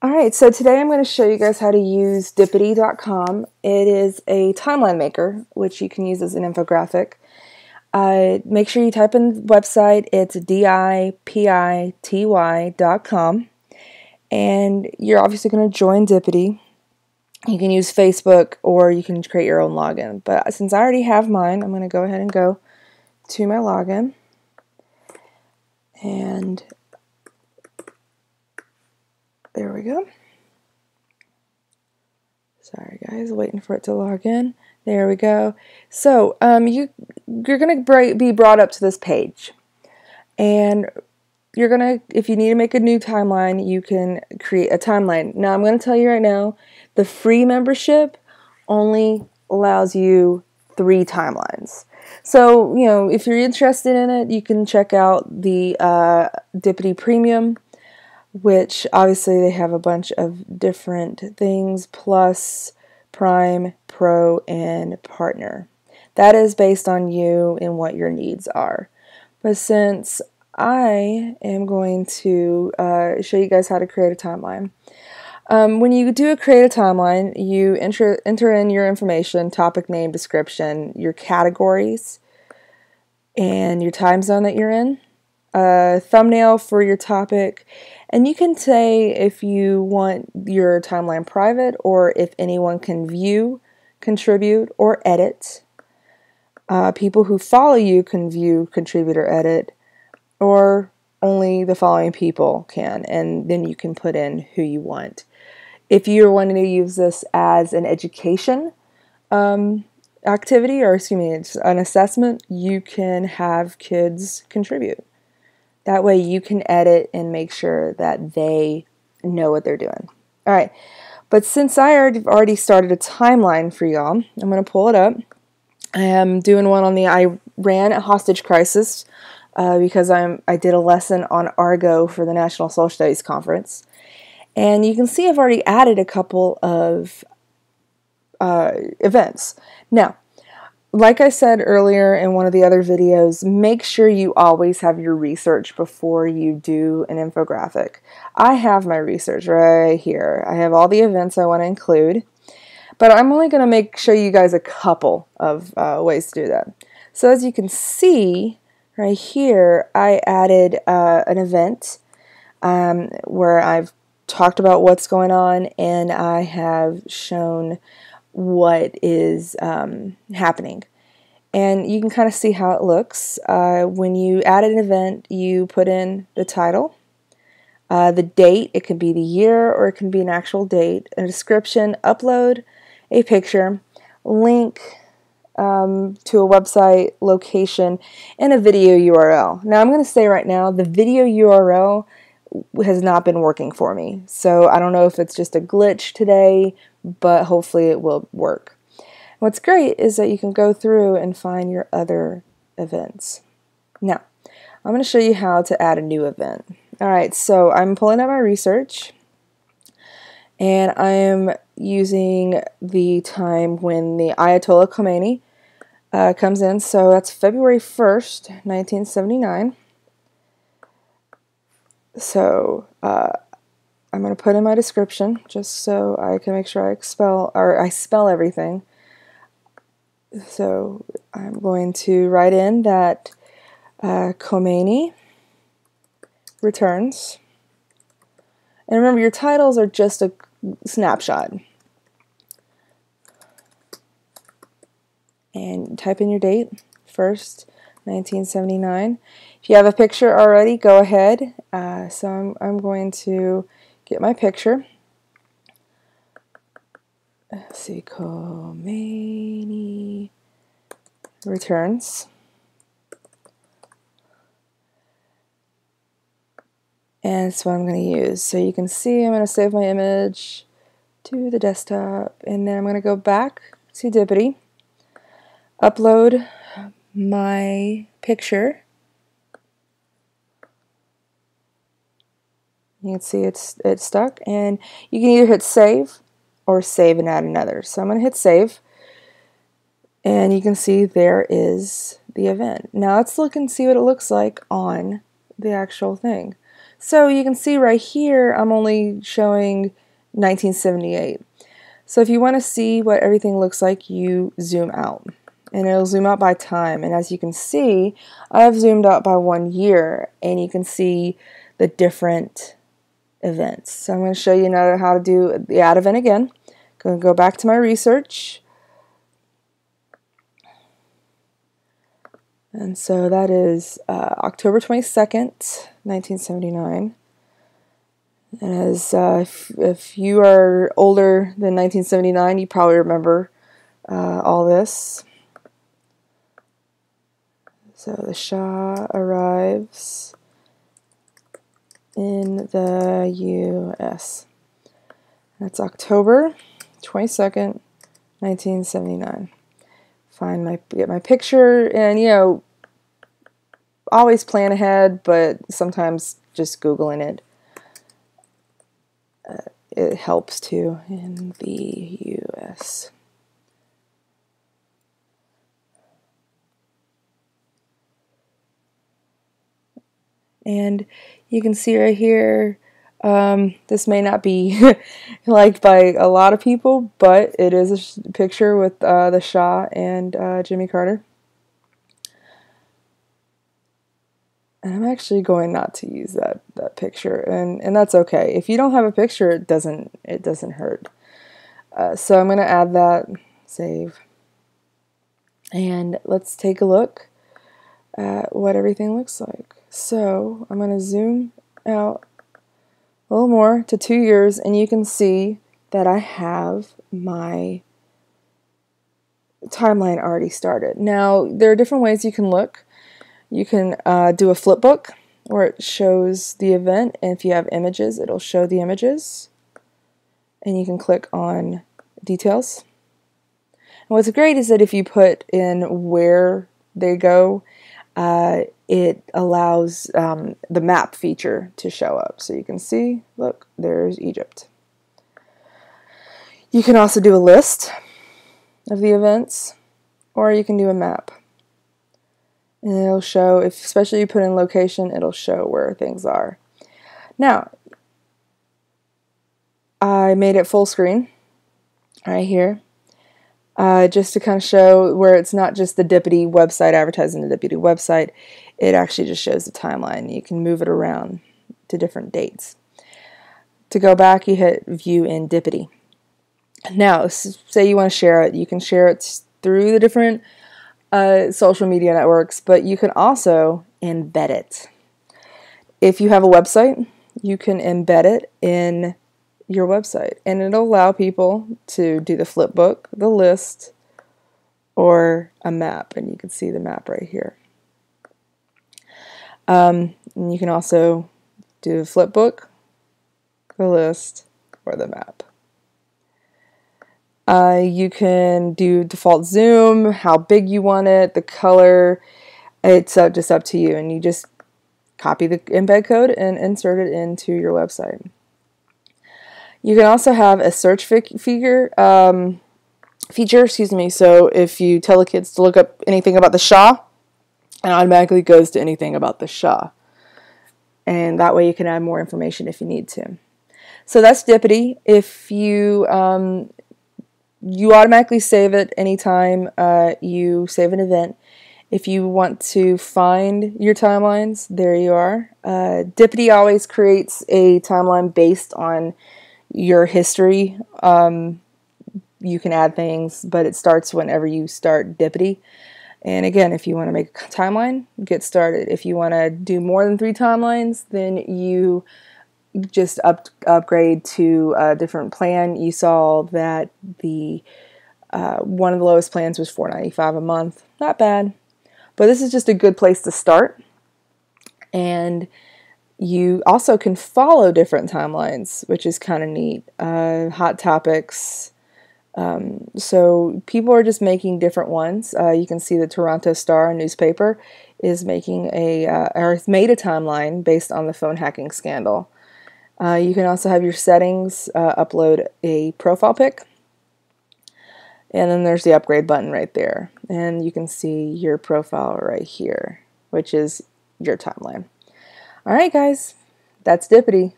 Alright, so today I'm going to show you guys how to use Dipity.com. It is a timeline maker, which you can use as an infographic. Make sure you type in the website. It's dipity.com. And you're obviously going to join Dipity. You can use Facebook or you can create your own login. But since I already have mine, I'm going to go ahead and go to my login. And there we go. Sorry guys, waiting for it to log in. There we go. So you're going to be brought up to this page. And you're going to, if you need to make a new timeline, you can create a timeline. Now I'm going to tell you right now, the free membership only allows you 3 timelines. So, you know, if you're interested in it, you can check out the Dipity Premium, which obviously they have a bunch of different things, plus Prime, Pro, and Partner. That is based on you and what your needs are. But since I am going to show you guys how to create a timeline. When you do create a timeline, you enter in your information, topic name, description, your categories, and your time zone that you're in, a thumbnail for your topic, and you can say if you want your timeline private or if anyone can view, contribute, or edit. People who follow you can view, contribute, or edit, or only the following people can, and then you can put in who you want. If you're wanting to use this as an education activity, or excuse me, it's an assessment, you can have kids contribute. That way you can edit and make sure that they know what they're doing. All right, but since I already started a timeline for y'all, I'm going to pull it up. I am doing one on the Iran hostage crisis because I did a lesson on Argo for the National Social Studies Conference. And you can see I've already added a couple of events. Now, like I said earlier in one of the other videos, make sure you always have your research before you do an infographic. I have my research right here. I have all the events I want to include, but I'm only going to show you guys a couple of ways to do that. So as you can see right here, I added an event where I've talked about what's going on, and I have shown what is happening. And you can kind of see how it looks. When you add an event, you put in the title, the date, it could be the year or it can be an actual date, a description, upload a picture, link to a website, location, and a video URL. Now I'm going to say right now, the video URL has not been working for me. So I don't know if it's just a glitch today, but hopefully it will work. What's great is that you can go through and find your other events. Now, I'm going to show you how to add a new event. Alright, so I'm pulling up my research, and I am using the time when the Ayatollah Khomeini comes in. So that's February 1st, 1979. So I'm going to put in my description just so I can make sure I spell everything. So I'm going to write in that Khomeini returns. And remember, your titles are just a snapshot. And type in your date, 1st, 1979. If you have a picture already, go ahead. So I'm going to get my picture. Let's see, Khomeini returns. And that's what I'm going to use. So you can see I'm going to save my image to the desktop, and then I'm going to go back to Dipity, upload my picture. You can see it's stuck, and you can either hit save or save and add another. So I'm going to hit save, and you can see there is the event. Now let's look and see what it looks like on the actual thing. So you can see right here, I'm only showing 1978. So if you want to see what everything looks like, you zoom out. And it'll zoom out by time. And as you can see, I've zoomed out by 1 year. And you can see the different events. So I'm going to show you now how to do the add event again. I'm going to go back to my research. And so that is October 22nd, 1979. And as if you are older than 1979, you probably remember all this. So the Shah arrives in the U.S. That's October 22nd, 1979. Get my picture, and you know, always plan ahead, but sometimes just Googling it helps too. In the U.S. And you can see right here, this may not be liked by a lot of people, but it is a picture with the Shah and Jimmy Carter. And I'm actually going not to use that picture, and that's okay. If you don't have a picture, it doesn't hurt. So I'm going to add that, save, and let's take a look at what everything looks like. So I'm going to zoom out a little more to 2 years, and you can see that I have my timeline already started. Now, there are different ways you can look. You can do a flip book where it shows the event, and if you have images, it'll show the images. And you can click on details. And what's great is that if you put in where they go, it allows the map feature to show up. So you can see, look, there's Egypt. You can also do a list of the events, or you can do a map. And it'll show, especially if you put in location, it'll show where things are. Now, I made it full screen right here, just to kind of show where it's not just the Dipity website advertising the Dipity website. It actually just shows the timeline. You can move it around to different dates. To go back, you hit View in Dipity. Now, say you want to share it. You can share it through the different social media networks, but you can also embed it. If you have a website, you can embed it in your website, and it'll allow people to do the flip book, the list, or a map, and you can see the map right here. And you can also do the flip book, the list, or the map. You can do default zoom, how big you want it, the color. It's just up to you, and you just copy the embed code and insert it into your website. You can also have a search feature. So if you tell the kids to look up anything about the Shah, it automatically goes to anything about the Shah. And that way you can add more information if you need to. So that's Dipity. If you automatically save it anytime you save an event. If you want to find your timelines, there you are. Dipity always creates a timeline based on your history. You can add things, but it starts whenever you start Dipity. And again, if you want to make a timeline, get started. If you want to do more than 3 timelines, then you just upgrade to a different plan. You saw that the one of the lowest plans was $4.95 a month. Not bad, but this is just a good place to start. And you also can follow different timelines, which is kind of neat. Hot topics. So people are just making different ones. You can see the Toronto Star newspaper is making or made a timeline based on the phone hacking scandal. You can also have your settings, upload a profile pic, and then there's the upgrade button right there. And you can see your profile right here, which is your timeline. All right, guys, That's Dipity.